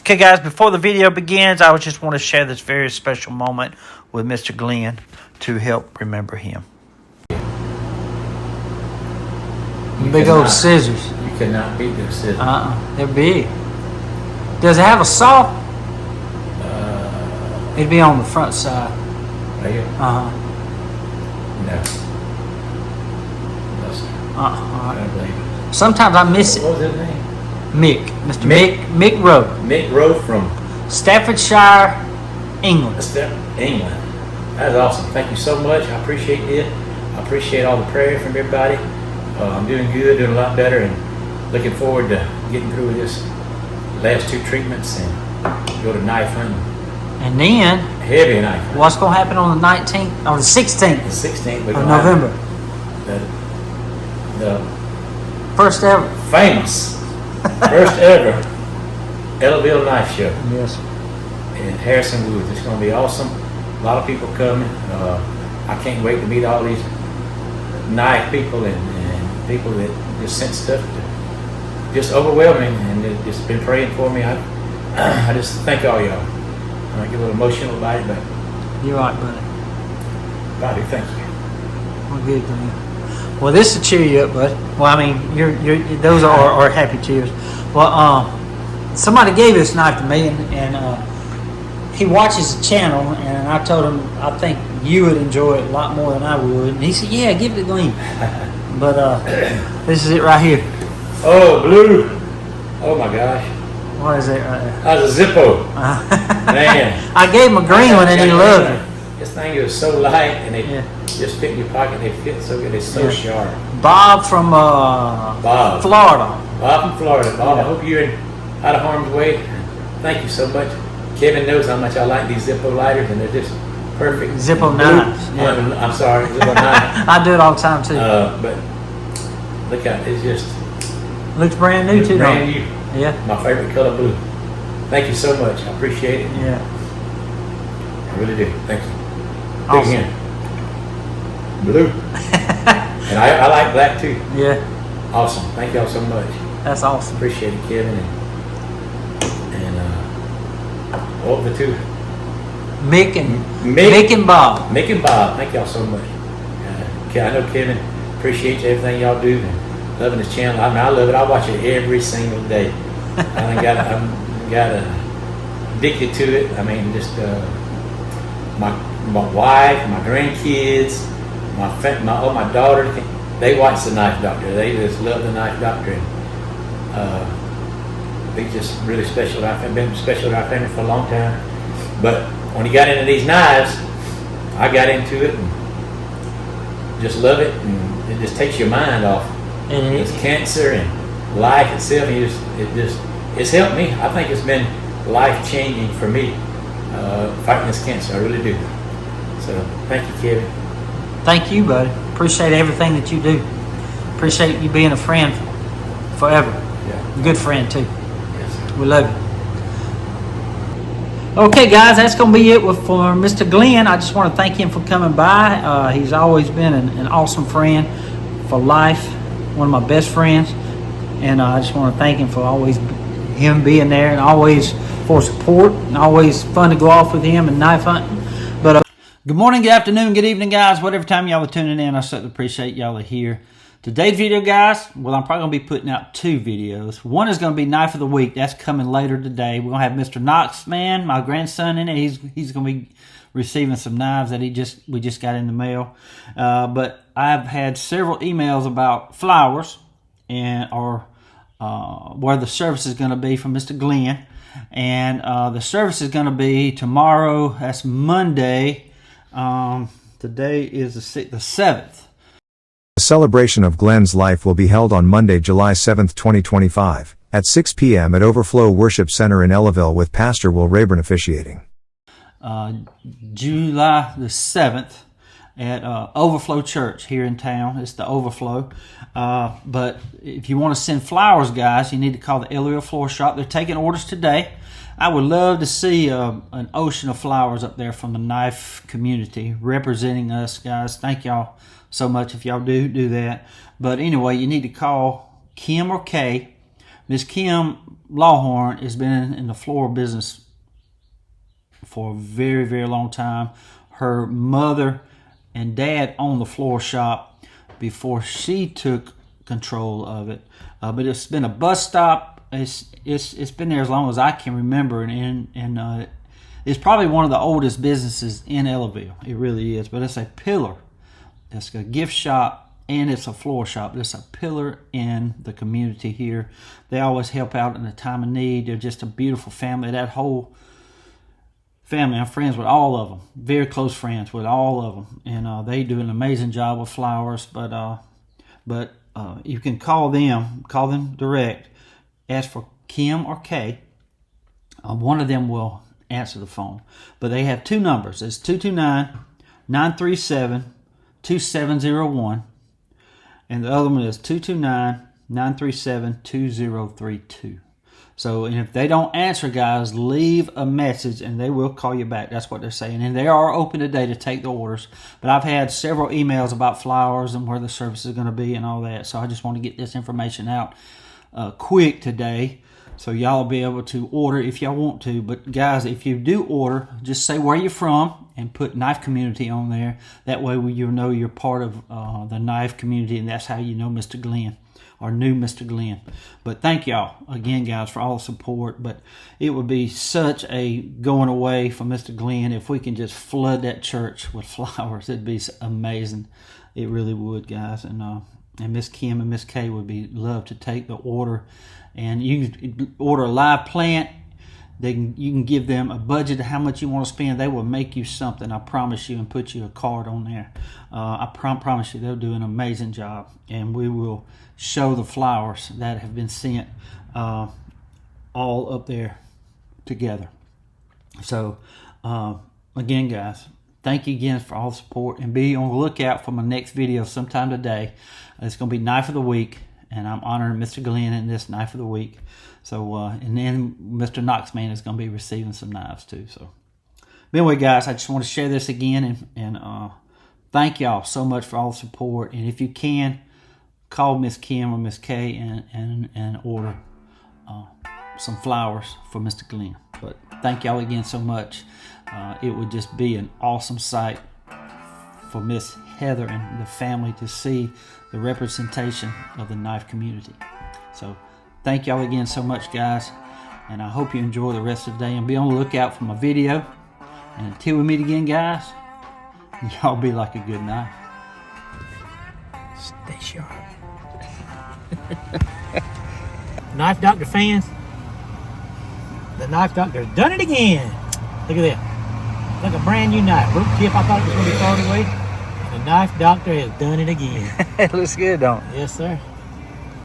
Okay, guys, before the video begins, I just want to share this very special moment with Mr. Glen to help remember him. Big old scissors. You cannot beat those scissors. They're big. Does it have a saw? It'd be on the front side. Right here? No. No, sir. I I don't believe it. Sometimes I miss it. What was his name? Mick. Mr. Mick Rowe. Mick Rowe from Staffordshire, England. England. That's awesome. Thank you so much. I appreciate it. I appreciate all the prayer from everybody. I'm doing good, doing a lot better, and looking forward to getting through this last 2 treatments and go to knife hunting. And then, Heavy knife hunting. what's going to happen on the 19th or the 16th? The 16th of November. The First ever. famous, first ever Ellaville Knife Show Yes. in Harrison Woods. It's going to be awesome. A lot of people coming. I can't wait to meet all these knife people and people that just sent stuff to just overwhelming, and they've just been praying for me. I just thank all y'all. I get a little emotional about it, but You're right, buddy. Bobby, thank you. Well, good, man. Well, this will cheer you up, bud. Well, I mean, those are happy cheers. Well, somebody gave this knife to me, and he watches the channel, and I told him I think you would enjoy it a lot more than I would, and he said, "Yeah, give it to Glen." But this is it right here. Oh, blue. Oh my gosh. What is it right there? That's a Zippo. Man. I gave him a green one, and he loved it. This thing is so light, and they just fit in your pocket. They fit so good. They're so sharp. Bob from Florida. Bob from Florida. Bob, I hope you're out of harm's way. Thank you so much. Kevin knows how much I like these Zippo lighters, and they're just perfect. Zippo knives. Yeah. I'm sorry, Zippo knives. I do it all the time too. But look at it. It's just looks brand new too. Brand new. Yeah. My favorite color, blue. Thank you so much. I appreciate it. Yeah. I really do. Thank you. Awesome. Big hand. Blue. And I like black too. Yeah. Awesome. Thank y'all so much. That's awesome. Appreciate it, Kevin, and all the 2. Mick and Bob. Mick and Bob. Thank y'all so much. I know Kevin appreciates everything y'all do and loving his channel. I mean, I love it. I watch it every single day. I'm got addicted to it. I mean, just my wife, my grandkids, my daughter. They watch the Knife Doctor. They just love the Knife Doctor. And they just really special to our family. Been special to our family for a long time. But when he got into these knives, I got into it and just love it. And it just takes your mind off. It's cancer and life itself. It's helped me. I think it's been life changing for me fighting this cancer. I really do. So thank you, Kevin. Thank you, buddy. Appreciate everything that you do. Appreciate you being a friend forever. Yeah. A good friend too. Yes, sir. We love you. Okay, guys, that's going to be it for Mr. Glen. I just want to thank him for coming by. He's always been an awesome friend for life, one of my best friends, and I just want to thank him for always him being there and always for support, and always fun to go off with him and knife hunting. But good morning, good afternoon, good evening, guys. Whatever time y'all are tuning in, I certainly appreciate y'all are here. Today's video, guys, well, I'm probably going to be putting out 2 videos. One is going to be Knife of the Week. That's coming later today. We're going to have Mr. Knox, man, my grandson, in it. He's going to be receiving some knives that we just got in the mail. But I've had several emails about flowers or where the service is going to be from Mr. Glen. And the service is going to be tomorrow. That's Monday. Today is the 7th. The celebration of Glen's life will be held on Monday, July 7, 2025, at 6 p.m. at Overflow Worship Center in Ellaville with Pastor Will Rayburn officiating. July the 7th at Overflow Church here in town. It's the Overflow. But if you want to send flowers, guys, you need to call the Ellaville Floral Shop. They're taking orders today. I would love to see an ocean of flowers up there from the knife community representing us, guys. Thank y'all so much if y'all do that. But anyway, you need to call Kim or Kay. Miss Kim Lawhorn has been in the floral business for a very, very long time. Her mother and dad owned the floral shop before she took control of it. But it's been a bus stop. It's been there as long as I can remember, and it's probably one of the oldest businesses in Ellaville. It really is. But it's a pillar. It's a gift shop and it's a floral shop. It's a pillar in the community here. They always help out in a time of need. They're just a beautiful family. That whole family, I'm friends with all of them. Very close friends with all of them, and they do an amazing job with flowers. But you can call them direct. Ask for Kim or Kay. One of them will answer the phone. But they have two numbers. It's 229-937-2701. And the other one is 229-937-2032. So, and if they don't answer, guys, leave a message and they will call you back. That's what they're saying. And they are open today to take the orders. But I've had several emails about flowers and where the service is going to be and all that. So I just want to get this information out quick today, so y'all will be able to order if y'all want to. But guys, if you do order, just say where you're from and put Knife Community on there. That way you'll know you're part of the Knife Community, and that's how you know Mr. Glen, or knew Mr. Glen. But thank y'all again, guys, for all the support. But it would be such a going away for Mr. Glen if we can just flood that church with flowers. It'd be amazing. It really would, guys. And Miss Kim and Miss Kay would be love to take the order. And you can order a live plant. You can give them a budget of how much you want to spend. They will make you something, I promise you, and put you a card on there. I promise you they'll do an amazing job. And we will show the flowers that have been sent all up there together. So, again, guys, thank you again for all the support. And be on the lookout for my next video sometime today. It's going to be Knife of the Week. And I'm honoring Mr. Glen in this Knife of the Week. So, and then Mr. Knoxman is going to be receiving some knives too. So, but anyway, guys, I just want to share this again and thank y'all so much for all the support. And if you can, call Miss Kim or Miss Kay and order some flowers for Mr. Glen. But thank y'all again so much. It would just be an awesome sight for Miss Heather and the family to see the representation of the Knife community. So thank y'all again so much, guys, and I hope you enjoy the rest of the day, and be on the lookout for my video. And until we meet again, guys, y'all be like a good knife. Stay sharp. Knife Doctor fans, the Knife Doctor's done it again. Look at that. Like a brand new knife. Root tip, I thought it was going to be thrown away. The Knife Doctor has done it again. It looks good, don't it? Yes, sir.